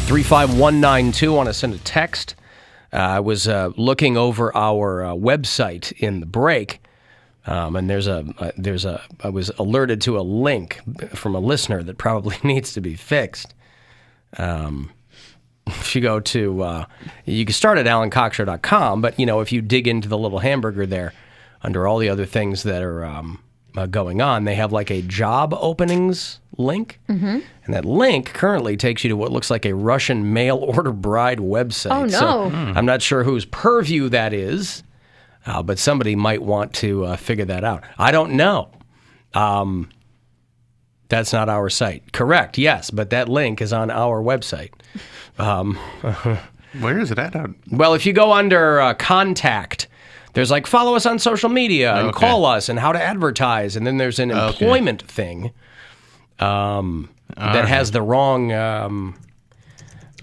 35192. Want to send a text? I was looking over our website in the break, and I was alerted to a link from a listener that probably needs to be fixed. If you go to, you can start at alancoxshow.com, but if you dig into the little hamburger there, under all the other things that are going on, they have like a job openings link, and that link currently takes you to what looks like a Russian mail order bride website. Oh, no. So I'm not sure whose purview that is, but somebody might want to figure that out. I don't know. That's not our site. Correct, yes, but that link is on our website. Where is it at? Well, if you go under contact, there's like follow us on social media and call us and how to advertise, and then there's an employment thing that has the wrong. Are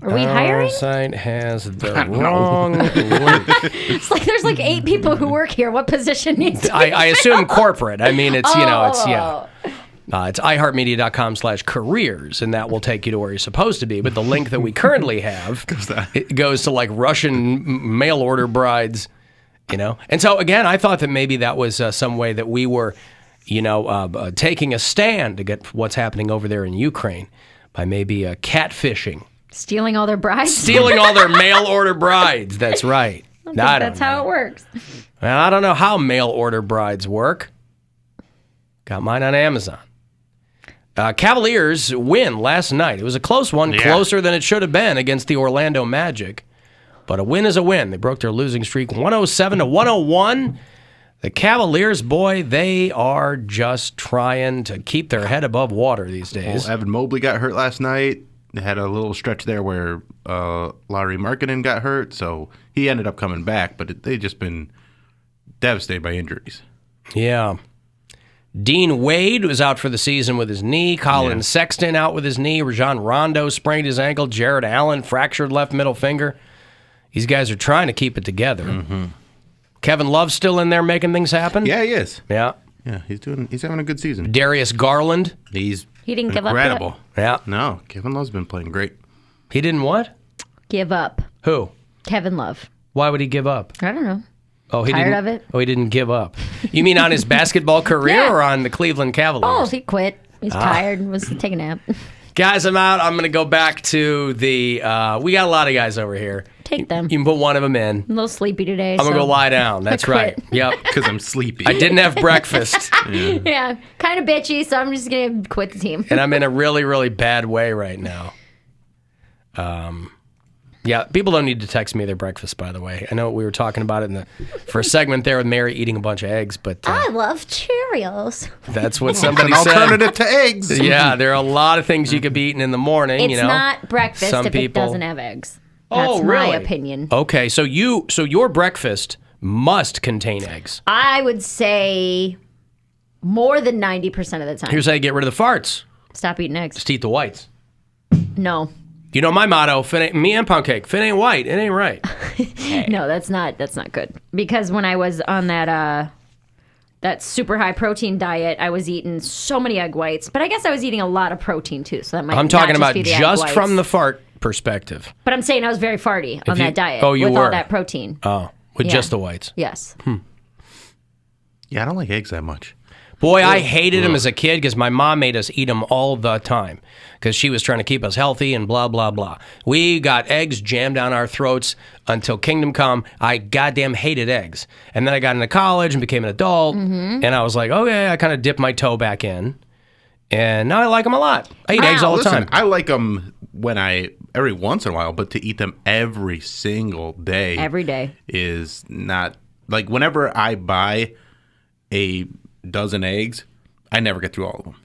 we hiring? Our site has the wrong link. It's like there's like 8 people who work here. What position needs to be I assume corporate. I mean, it's it's iHeartMedia.com/careers, and that will take you to where you're supposed to be. But the link that we currently have it goes to like Russian mail order brides, And so again, I thought that maybe that was some way that we were, taking a stand to get what's happening over there in Ukraine by maybe catfishing, stealing all their brides, stealing all their mail order brides. That's right. That's how it works. Well, I don't know how mail order brides work. Got mine on Amazon. Cavaliers win last night. It was a close one, closer than it should have been against the Orlando Magic. But a win is a win. They broke their losing streak 107-101. The Cavaliers, boy, they are just trying to keep their head above water these days. Well, Evan Mobley got hurt last night. They had a little stretch there where Lauri Markkanen got hurt, so he ended up coming back. But they just been devastated by injuries. Yeah. Dean Wade was out for the season with his knee. Colin Sexton out with his knee. Rajon Rondo sprained his ankle. Jared Allen fractured left middle finger. These guys are trying to keep it together. Mm-hmm. Kevin Love still in there making things happen? Yeah, he is. Yeah. Yeah, he's having a good season. Darius Garland. He didn't give up incredible. Yeah. No, Kevin Love's been playing great. He didn't what? Give up. Who? Kevin Love. Why would he give up? I don't know. Oh, he Tired didn't, of it? Oh, he didn't give up. You mean on his basketball career or on the Cleveland Cavaliers? Oh, he quit. He's tired. Was taking a nap. Guys, I'm out. I'm going to go back to the... we got a lot of guys over here. Take them. You can put one of them in. I'm a little sleepy today. I'm going to go lie down. That's right. Yep. Because I'm sleepy. I didn't have breakfast. Yeah. Kind of bitchy, so I'm just going to quit the team. And I'm in a really, really bad way right now. Yeah, people don't need to text me their breakfast, by the way. I know we were talking about it for a segment there with Mary eating a bunch of eggs, but... I love Cheerios. That's what somebody said. An alternative to eggs. Yeah, there are a lot of things you could be eating in the morning. It's not breakfast if it doesn't have eggs. That's my opinion. Okay, so your breakfast must contain eggs. I would say more than 90% of the time. Here's how you get rid of the farts. Stop eating eggs. Just eat the whites. No. You know my motto, me and Poundcake, if it ain't white, it ain't right. No, that's not good. Because when I was on that super high protein diet, I was eating so many egg whites. But I guess I was eating a lot of protein too, so that might I'm talking not about be the just from the fart perspective. But I'm saying I was very farty on that diet. Oh, you with were? All that protein. Oh, with just the whites. Yes. Yeah, I don't like eggs that much. Boy, I hated them as a kid because my mom made us eat them all the time because she was trying to keep us healthy and blah, blah, blah. We got eggs jammed down our throats until kingdom come. I goddamn hated eggs. And then I got into college and became an adult, and I was like, okay, I kind of dipped my toe back in, and now I like them a lot. I eat eggs all the time. I like them every once in a while, but to eat them every single day. Every day. Is not, like whenever I buy a dozen eggs, I never get through all of them.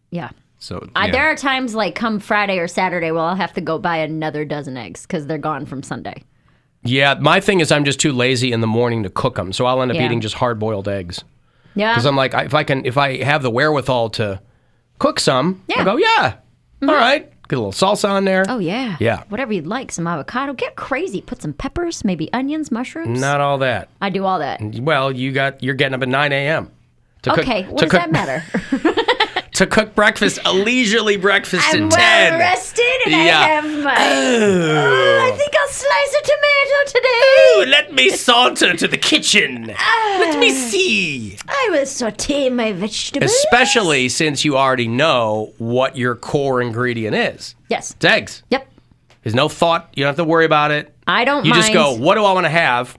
Yeah. So there are times like come Friday or Saturday where I'll have to go buy another dozen eggs because they're gone from Sunday. Yeah, my thing is I'm just too lazy in the morning to cook them, so I'll end up eating just hard-boiled eggs. Yeah. Because I'm like, if I have the wherewithal to cook some, I'll go, all right, get a little salsa on there. Oh, yeah. Yeah. Whatever you'd like, some avocado. Get crazy. Put some peppers, maybe onions, mushrooms. Not all that. I do all that. Well, you're getting up at 9 a.m. Okay, what does that matter? to cook breakfast, a leisurely breakfast I'm at 10. well rested and I Yeah. have my... I think I'll slice a tomato today. Ooh, let me saunter to the kitchen. Let me see. I will saute my vegetables. Especially since you already know what your core ingredient is. Yes. It's eggs. Yep. There's no thought. You don't have to worry about it. I don't You mind. just go, what do I want to have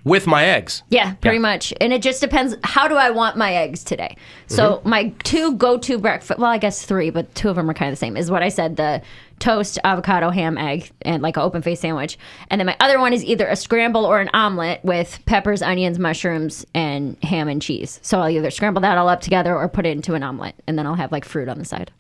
with my eggs? Yeah, pretty much. And it just depends. How do I want my eggs today? So my 2 go-to breakfast, well, I guess 3, but 2 of them are kind of the same, is what I said, the toast, avocado, ham, egg, and like an open-faced sandwich. And then my other one is either a scramble or an omelet with peppers, onions, mushrooms, and ham and cheese. So I'll either scramble that all up together or put it into an omelet. And then I'll have like fruit on the side.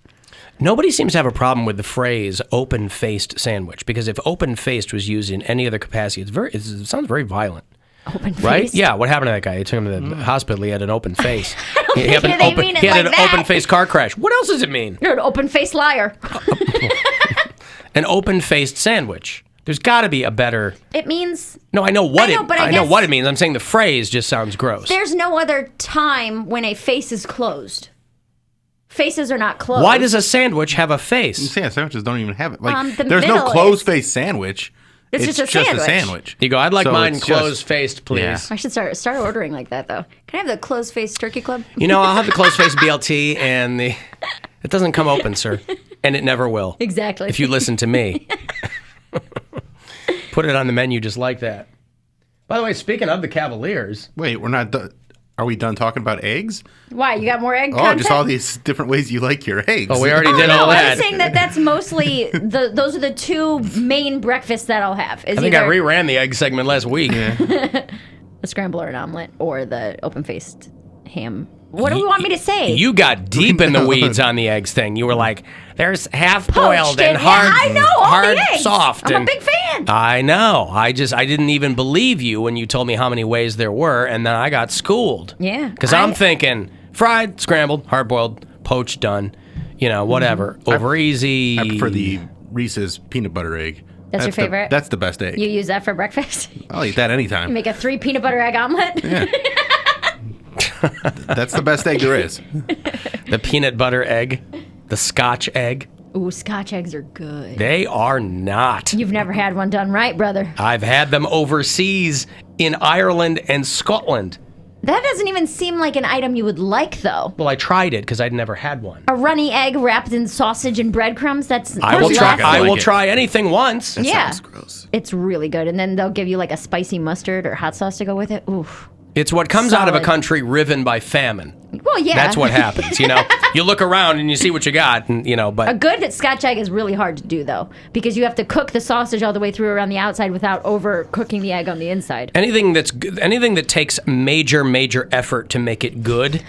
Nobody seems to have a problem with the phrase open-faced sandwich, because if open-faced was used in any other capacity, it sounds very violent. Open Right? face. Yeah. What happened to that guy? He took him to the hospital. He had an open face. He think they mean it he had like an that. open-faced car crash. What else does it mean? You're an open-faced liar. An open-faced sandwich. There's got to be a better. It means No, I know what I know guess- what it means. I'm saying the phrase just sounds gross. there's no other time when a face is closed. Faces are not closed. Why does a sandwich have a face? Yeah, sandwiches don't even have it. Like, The there's no middle closed is- face sandwich. It's just a sandwich. You go, I'd like So mine it's just- closed-faced, please. Yeah. I should start ordering like that though. Can I have the closed-faced turkey club? You know, I'll have the closed-faced BLT, and it doesn't come open, sir. And it never will. Exactly. If you listen to me. Put it on the menu just like that. By the way, speaking of the Cavaliers, Wait, we're not done. Are we done talking about eggs? Why? You got more egg Oh, content? just all these different ways you like your eggs. oh, we already did No, all I'm that. saying that's mostly those are the 2 main breakfasts that I'll have. Is I think I either reran the egg segment last week. a scramble or an omelet or the open-faced ham. What do we want me to say? You got deep in the weeds on the eggs thing. You were like, there's half-boiled Poached and and- hard, yeah, I know, all hard the eggs. soft. I'm and a big fan. I know. I didn't even believe you when you told me how many ways there were, and then I got schooled. Yeah, Because I'm thinking fried, scrambled, hard-boiled, poached, done, whatever. Over easy. I prefer the Reese's peanut butter egg. That's your favorite? That's the best egg. You use that for breakfast? I'll eat that anytime. Make a 3 peanut butter egg omelet? Yeah. That's the best egg there is. The peanut butter egg, the Scotch egg. Ooh, Scotch eggs are good. They are not. You've never had one done right, brother. I've had them overseas in Ireland and Scotland. That doesn't even seem like an item you would like, though. Well, I tried it because I'd never had one. A runny egg wrapped in sausage and breadcrumbs. That's I will try. I I like will it. try anything once. Yeah, Sounds gross. it's really good. And then they'll give you like a spicy mustard or hot sauce to go with it. Oof. It's what comes out of a Solid. country riven by famine. Well, yeah. That's what happens. You look around and you see what you got, and A but good Scotch egg is really hard to do, though, because you have to cook the sausage all the way through around the outside without overcooking the egg on the inside. anything that takes major effort to make it good,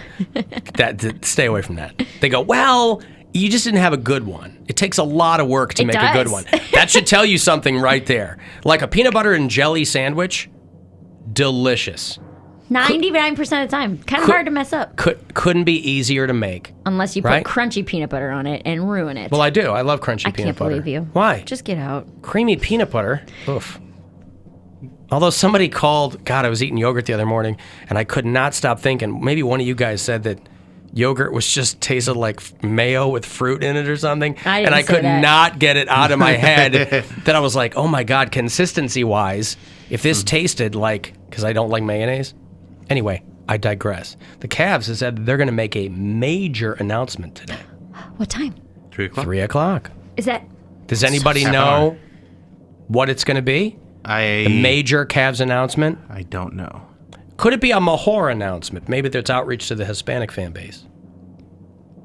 stay away from that. They go, well, you just didn't have a good one. It takes a lot of work to It make a good does. one. That should tell you something right there. Like a peanut butter and jelly sandwich, delicious. 99% of the time. Kind of hard to mess up. Couldn't be easier to make. Unless you put Right? crunchy peanut butter on it and ruin it. Well, I do. I love crunchy I peanut can't butter. believe you. Why? Just get out. Creamy peanut butter. Oof. Although somebody called, God, I was eating yogurt the other morning, and I could not stop thinking. Maybe one of you guys said that yogurt was just tasted like mayo with fruit in it or something. I didn't and I say could that. not get it out of my head that I was like, oh my God, consistency-wise, if this tasted like, because I don't like mayonnaise. Anyway, I digress. The Cavs have said they're going to make a major announcement today. What time? 3 o'clock. 3 o'clock. Is that... Does anybody Half know hour. what it's going to be? A major Cavs announcement? I don't know. Could it be a Mahor announcement? Maybe there's outreach to the Hispanic fan base.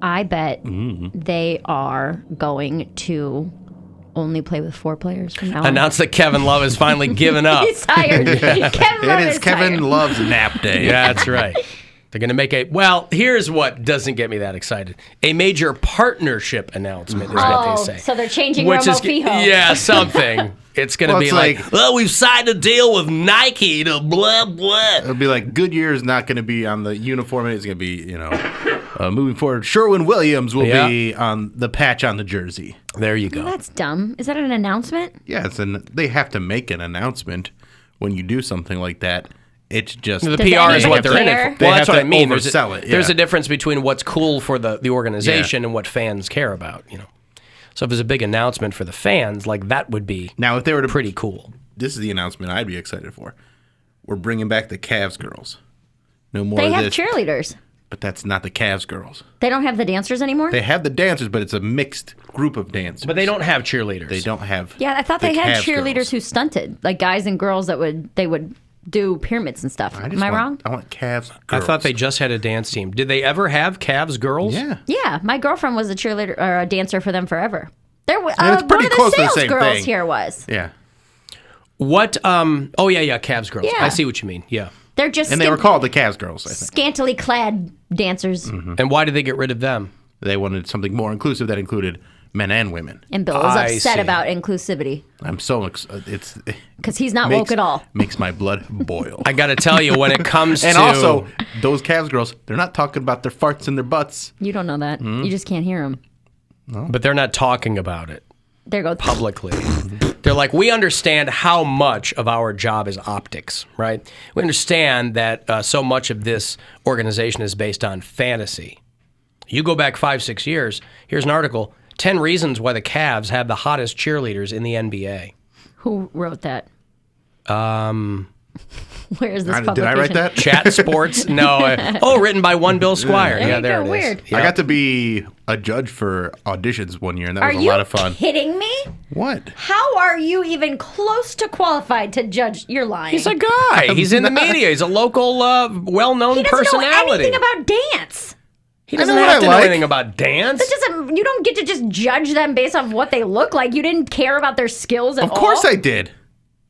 I bet they are going to only play with 4 players from now on. Announce that Kevin Love has finally given up. He's tired. Kevin Love It is Kevin tired. Love's nap day. Yeah, that's right. They're going to make well, here's what doesn't get me that excited. A major partnership announcement is what they say. So they're changing Which Romo is, Fijo. yeah, something. It's going to Well, be it's like, well, we've signed a deal with Nike to blah, blah. It'll be like Goodyear's not going to be on the uniform. It's going to be, moving forward. Sherwin-Williams will be on the patch on the jersey. There you go. That's dumb. Is that an announcement? Yes, and they have to make an announcement when you do something like that. It's just The Does PR is what anybody they're in it care? for. They Well, have that's what to I mean. oversell it, There's yeah. a difference between what's cool for the organization and what fans care about. So if there's a big announcement for the fans, like that would be now if they were to pretty cool. This is the announcement I'd be excited for. We're bringing back the Cavs girls. No more They of have this. cheerleaders. But that's not the Cavs girls. They don't have the dancers anymore? They have the dancers, but it's a mixed group of dancers. But they don't have cheerleaders. They don't have. Yeah, I thought they the had Cavs cheerleaders girls. who stunted, like guys and girls that would do pyramids and stuff. Am I wrong? I want Cavs girls. I thought they just had a dance team. Did they ever have Cavs girls? Yeah. Yeah, my girlfriend was a cheerleader or a dancer for them forever. There, it's one pretty of the close to the sales same girls thing. here was. Yeah. What? Oh yeah, Cavs girls. Yeah. I see what you mean. Yeah. They're just And they were called the Cavs girls, I think. scantily clad dancers. And why did they get rid of them? They wanted something more inclusive that included men and women. And Bill was I upset see. about inclusivity I'm so it's because he's not woke at all. Makes my blood boil. I got to tell you, when it comes And to also, those Cavs girls, they're not talking about their farts in their butts. You don't know that. You just can't hear them. but they're not talking about it There goes publicly. They're like, we understand how much of our job is optics, right? We understand that so much of this organization is based on fantasy. You go back 5-6 years, here's an article, 10 reasons why the Cavs have the hottest cheerleaders in the NBA. Who wrote that? Where is this Did publication? I write that? Chat Sports? No. Written by one Bill Squire. There Yeah, you there go, it is. weird. I Yep. got to be a judge for auditions one year, and that Are was a you lot of fun. kidding me? What? How are you even close to qualified to judge? You're lying. He's a guy. He's in the media. He's a local, well-known he doesn't personality. know anything about dance. He doesn't I know have what to I know like. anything about dance. That doesn't. You don't get to just judge them based off what they look like. You didn't care about their skills at all. Of course I did.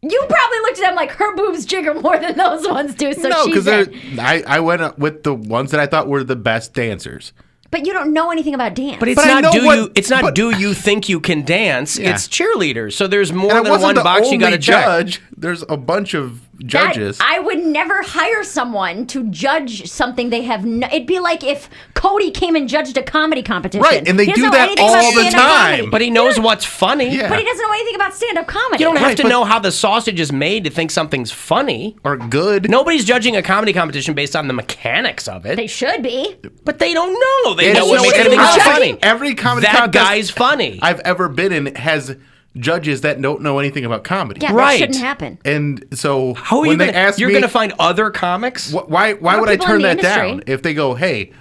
You probably looked at them like her boobs jigger more than those ones do. So No, she's because in. I went up with the ones that I thought were the best dancers. But you don't know anything about dance. But it's But I not know do what- you. It's not but- do you think you can dance? Yeah. It's cheerleaders. So there's more And I than wasn't one the box you only got to check. judge. There's a bunch of judges. I would never hire someone to judge something they have. It'd be like if Cody came and judged a comedy competition. Right, and they He doesn't do know that anything about all the stand-up comedy. time. But he knows what's funny. Yeah. But he doesn't know anything about stand-up comedy. You don't have Right, to but- know how the sausage is made to think something's funny. Or good. Nobody's judging a comedy competition based on the mechanics of it. They should be. But they don't know. They And know what so makes every everything comedy- funny. Every comedy That contest guy's funny. I've ever been in has judges that don't know anything about comedy. Yeah, Right. that shouldn't happen. And so How are when you they gonna, ask you're me, going to find other comics? why More would I people in turn the that down? industry. If they go, hey,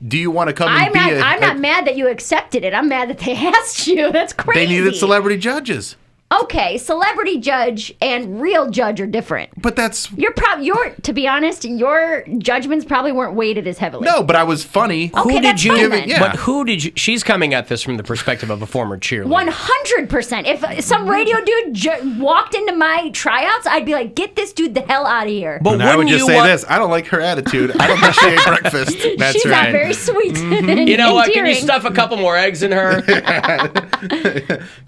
do you want to come and I'm be not. a... I'm not mad that you accepted it. I'm mad that they asked you. That's crazy. They needed celebrity judges. Okay, celebrity judge and real judge are different. But that's... To be honest, your judgments probably weren't weighted as heavily. No, but I was funny. Okay, Who that's did you? fine then. Yeah. But who did you? She's coming at this from the perspective of a former cheerleader. 100%. If some radio dude walked into my tryouts, I'd be like, "Get this dude the hell out of here." But And I would wouldn't just you say want- this. I don't like her attitude. I don't think she ate breakfast. That's She's right. not very sweet. You know what? Can you endearing. stuff a couple more eggs in her?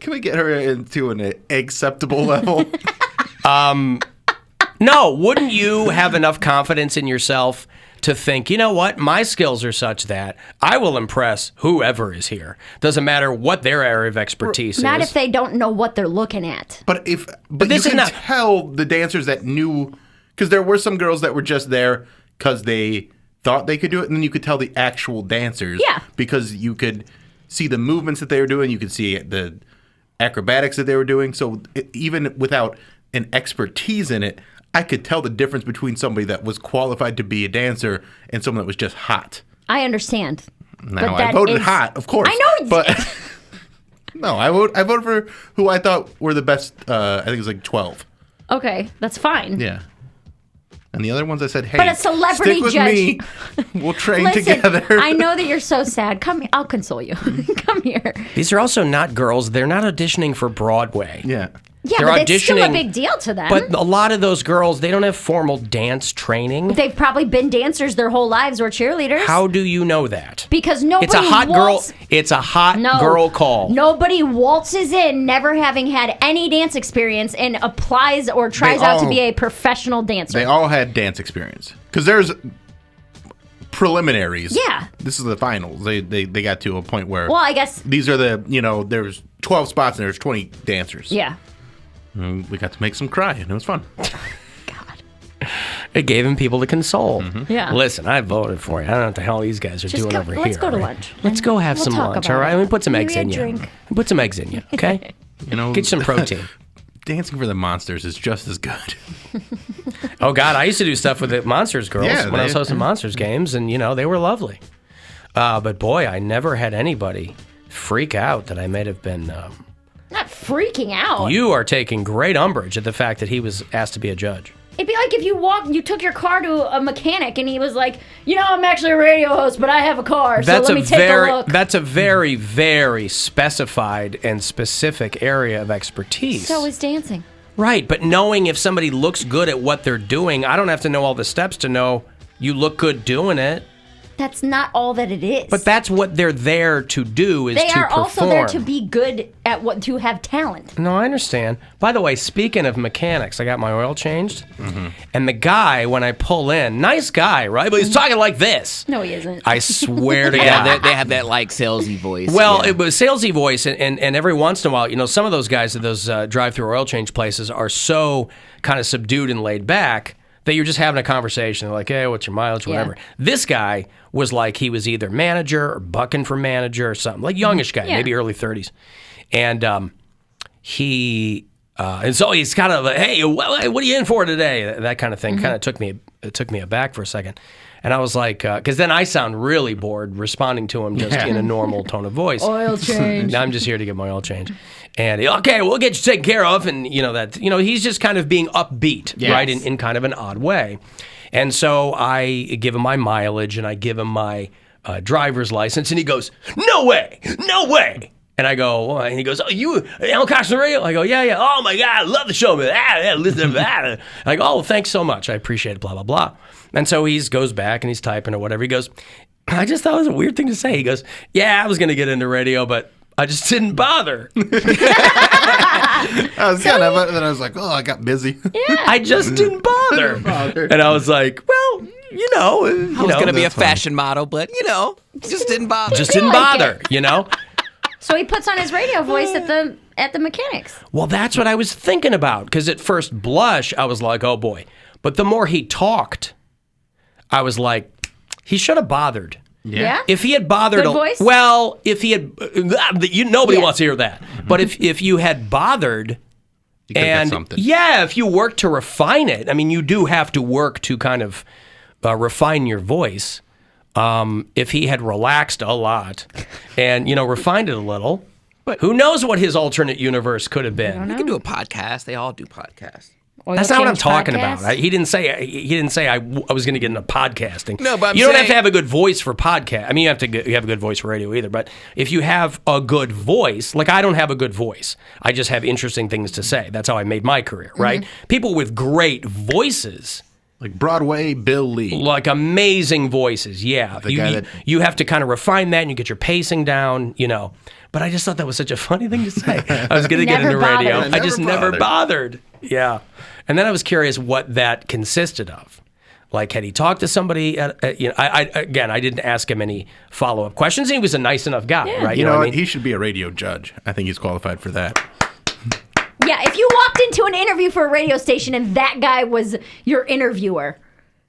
Can we get her into an acceptable level? No, wouldn't you have enough confidence in yourself to think, you know what, my skills are such that I will impress whoever is here. Doesn't matter what their area of expertise Not is. if they don't know what they're looking at. But this you is can not- tell the dancers that knew, because there were some girls that were just there because they thought they could do it, and then you could tell the actual dancers. Yeah. Because you could see the movements that they were doing, you could see the acrobatics that they were doing. So even without an expertise in it, I could tell the difference between somebody that was qualified to be a dancer and someone that was just hot. I understand. Now, But I that voted is- hot, of course. I know you but did. no, I voted for who I thought were the best. I think it was like 12. Okay, that's fine. Yeah. And the other ones I said, hey, But a celebrity stick with judge- me. We'll train Listen, together. I know that you're so sad. Come here. I'll console you. Come here. These are also not girls. They're not auditioning for Broadway. Yeah. Yeah, They're but it's still a auditioning- big deal to them. But a lot of those girls, they don't have formal dance training. They've probably been dancers their whole lives or cheerleaders. How do you know that? Because nobody It's a hot waltz- girl. It's a hot No. girl call. Nobody waltzes in never having had any dance experience and applies or tries out to all- be a professional dancer. They all had dance experience. Because there's preliminaries. Yeah. This is the finals. They got to a point where well, I guess. these are the, there's 12 spots and there's 20 dancers. Yeah. And we got to make some cry, and it was fun. God. It gave him people to console. Yeah. Listen, I voted for you. I don't know what the hell these guys are doing over here. Let's go to right? lunch. Let's go have We'll some talk lunch, about all right? it. Let me put some eggs Maybe a in you. drink. Put some eggs in you, okay? You know, Get you some protein. Dancing for the Monsters is just as good. Oh, God, I used to do stuff with the Monsters girls Yeah, when I was hosting Monsters games, and, they were lovely. But, boy, I never had anybody freak out that I may have been... Not freaking out. You are taking great umbrage at the fact that he was asked to be a judge. It'd be like if you took your car to a mechanic and he was like, I'm actually a radio host, but I have a car, so let me take a look. That's a very, very specified and specific area of expertise. So is dancing. Right, but knowing if somebody looks good at what they're doing, I don't have to know all the steps to know you look good doing it. That's not all that it is. But that's what they're there to do, is to perform. They are also there to be good at to have talent. No, I understand. By the way, speaking of mechanics, I got my oil changed, and the guy, when I pull in, nice guy, right? But he's talking like this. No, he isn't. I swear to God. Yeah, they have that like salesy voice. Well, yeah. it was salesy voice, and every once in a while, some of those guys at those drive-through oil change places are so kind of subdued and laid back that you're just having a conversation. They're like, hey, what's your mileage, whatever. Yeah. This guy was like, he was either manager or bucking for manager or something, like youngish guy, maybe early 30s. And and so he's kind of like, hey, what are you in for today? That kind of thing. Kind of took me aback for a second. And I was like, because then I sound really bored responding to him just in a normal tone of voice. Oil change. I'm just here to get my oil change. And okay, we'll get you taken care of. And he's just kind of being upbeat, right, in kind of an odd way. And so I give him my mileage and I give him my driver's license, and he goes, no way. And I go, well, and he goes, oh, you, Alan Cox on the radio? I go, yeah. Oh, my God, I love the show, man. Listen to that. I go, oh, thanks so much. I appreciate it, blah, blah, blah. And so he goes back and he's typing or whatever. He goes, I just thought it was a weird thing to say. He goes, yeah, I was going to get into radio, but I just didn't bother. I was kind of, then I was like, oh, I got busy. Yeah. I just didn't bother. And I was like, well, I was going to be a fashion model, but, just didn't bother. Just didn't bother, So he puts on his radio voice at the mechanics. Well, that's what I was thinking about, because at first blush, I was like, oh, boy. But the more he talked, I was like, he should have bothered. Yeah. If he had bothered, Good voice? Well, if he had, nobody wants to hear that. But if you had bothered, You could get something. if you work to refine it, I mean, you do have to work to kind of refine your voice. If he had relaxed a lot and refined it a little, but who knows what his alternate universe could have been? You can do a podcast. They all do podcasts. That's not what I'm talking about. He didn't say I was going to get into podcasting. No, but you don't have to have a good voice for podcast. I mean, you have a good voice for radio either. But if you have a good voice, like I don't have a good voice, I just have interesting things to say. That's how I made my career, right? People with great voices, Like Broadway Bill Lee. like amazing voices, yeah. The guy that- You have to kind of refine that, and you get your pacing down, But I just thought that was such a funny thing to say. I was going to get into Never radio. bothered. I just never bothered. Yeah. And then I was curious what that consisted of. Like, had he talked to somebody? I didn't ask him any follow-up questions. He was a nice enough guy, right? You know what I what? mean? He should be a radio judge. I think he's qualified for that. Yeah, if you walked into an interview for a radio station and that guy was your interviewer,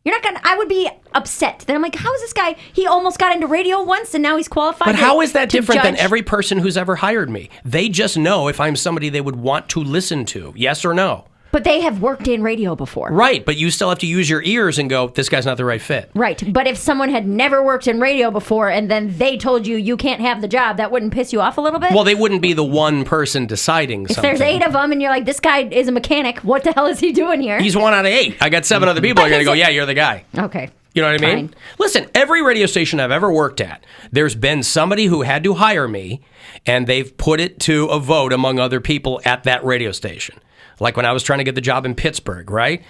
I would be upset. Then I'm like, how is this guy? He almost got into radio once and now he's qualified. But how is that different than judge? every person who's ever hired me? They just know if I'm somebody they would want to listen to, yes or no. But they have worked in radio before. Right, but you still have to use your ears and go, this guy's not the right fit. Right, but if someone had never worked in radio before and then they told you can't have the job, that wouldn't piss you off a little bit? Well, they wouldn't be the one person deciding if something. there's 8 of them and you're like, this guy is a mechanic, what the hell is he doing here? He's 1 out of 8. I got 7 other people are going to go, yeah, you're the guy. Okay. You know what I mean? Fine. Listen, every radio station I've ever worked at, there's been somebody who had to hire me, and they've put it to a vote among other people at that radio station. Like when I was trying to get the job in Pittsburgh, right?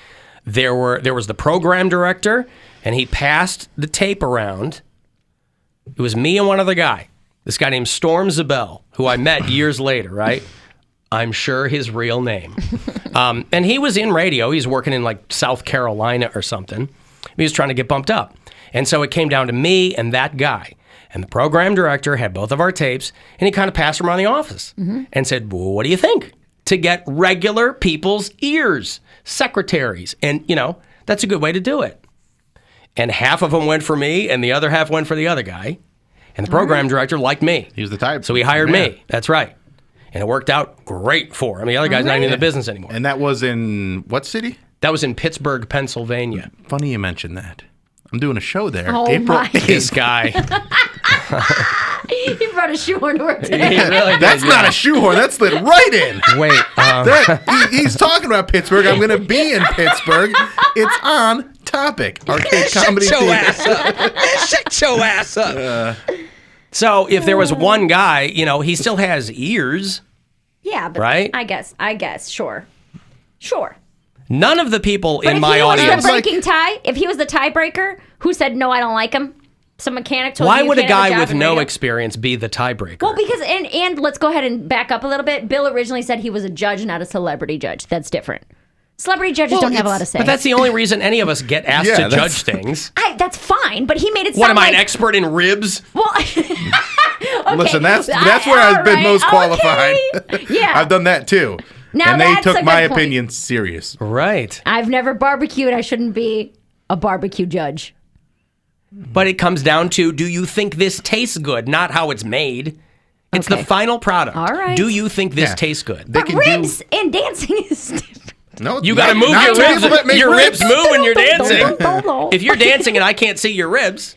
There was the program director, and he passed the tape around. It was me and one other guy. This guy named Storm Zabel, who I met years later, right? I'm sure his real name. And he was in radio. He's working in like South Carolina or something. He was trying to get bumped up. And so it came down to me and that guy. And the program director had both of our tapes, and he kind of passed them around the office and said, well, what do you think? To get regular people's ears, secretaries. And, That's a good way to do it. And half of them went for me, and the other half went for the other guy. And the program director liked me. He was the type. So he hired me. That's right. And it worked out great for him. The other guy's not even in the business anymore. And that was in what city? That was in Pittsburgh, Pennsylvania. Funny you mentioned that. I'm doing a show there. Oh, April my. 8th. This guy. He brought a shoehorn to work today. That's not a shoehorn. That's slid right in. Wait. He's talking about Pittsburgh. I'm going to be in Pittsburgh. It's on topic. Arcade comedy Shut your theater. ass up. Man, shut your ass up. So if there was one guy, he still has ears. Yeah, but Right? I guess, sure. None of the people But in if my he was audience. the breaking tie, if he was the tiebreaker, who said no, I don't like him? Some mechanic told Why you would a can't have guy job with in no radio? experience be the tiebreaker? Well, because and let's go ahead and back up a little bit. Bill originally said he was a judge, not a celebrity judge. That's different. Celebrity judges don't have a lot to say. But that's the only reason any of us get asked Yeah, to judge things. That's fine, but he made it sound What am I, like an expert in ribs? Well, okay. Listen, that's where I've been most qualified. Okay. Yeah. I've done that too. Now and they that's a took good my point. opinion serious. Right. I've never barbecued. I shouldn't be a barbecue judge. But it comes down to, do you think this tastes good? Not how it's made. It's Okay. the final product. All right. Do you think this Yeah. tastes good? They But can ribs and dancing is different. No, You got to move not your to ribs. people that make Your ribs move when you're dancing. No. If you're dancing and I can't see your ribs,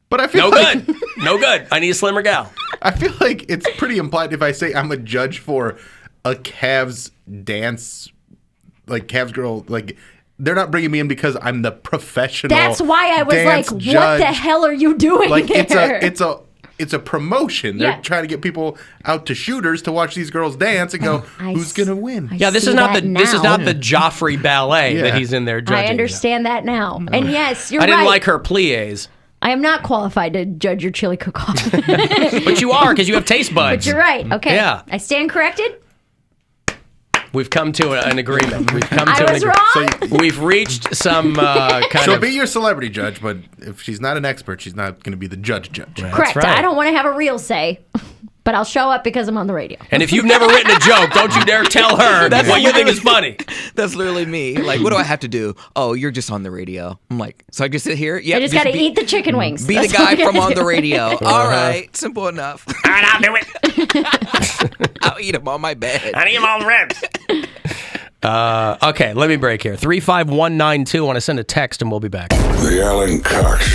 But I feel no like good. No good. I need a slimmer gal. I feel like it's pretty implied if I say I'm a judge for a Cavs dance, like Cavs girl, like they're not bringing me in because I'm the professional. That's why I was dance like, judge. what the hell are you doing Like there? it's a promotion. They're Yeah. trying to get people out to shooters to watch these girls dance and go, I who's s- gonna win? Yeah, this see is not the that this is now. not the Joffrey ballet that Yeah. he's in there judging. I understand that now. And yes, you're I didn't right. like her plies, I am not qualified to judge your chili cook-off. but you are because you have taste buds. But you're right. Okay. Yeah. I stand corrected. We've come to an agreement. We've come I to an was agreement. wrong. We've reached some kind She'll of. be your celebrity judge, but if she's not an expert, she's not going to be the judge. Correct. right. I don't want to have a real say, but I'll show up because I'm on the radio. And if you've never written a joke, don't you dare tell her what you think is funny. That's literally me. Like, what do I have to do? Oh, you're just on the radio. I'm like, so I just sit here? Yeah. I just got to eat the chicken wings. Be the That's all guy I gotta from on do. the radio. All right. Simple enough. All right, I'll do it. I'll eat them on my bed. I need them all ribs. Okay, let me break here. 35192. Want to send a text and we'll be back. The Alan Cox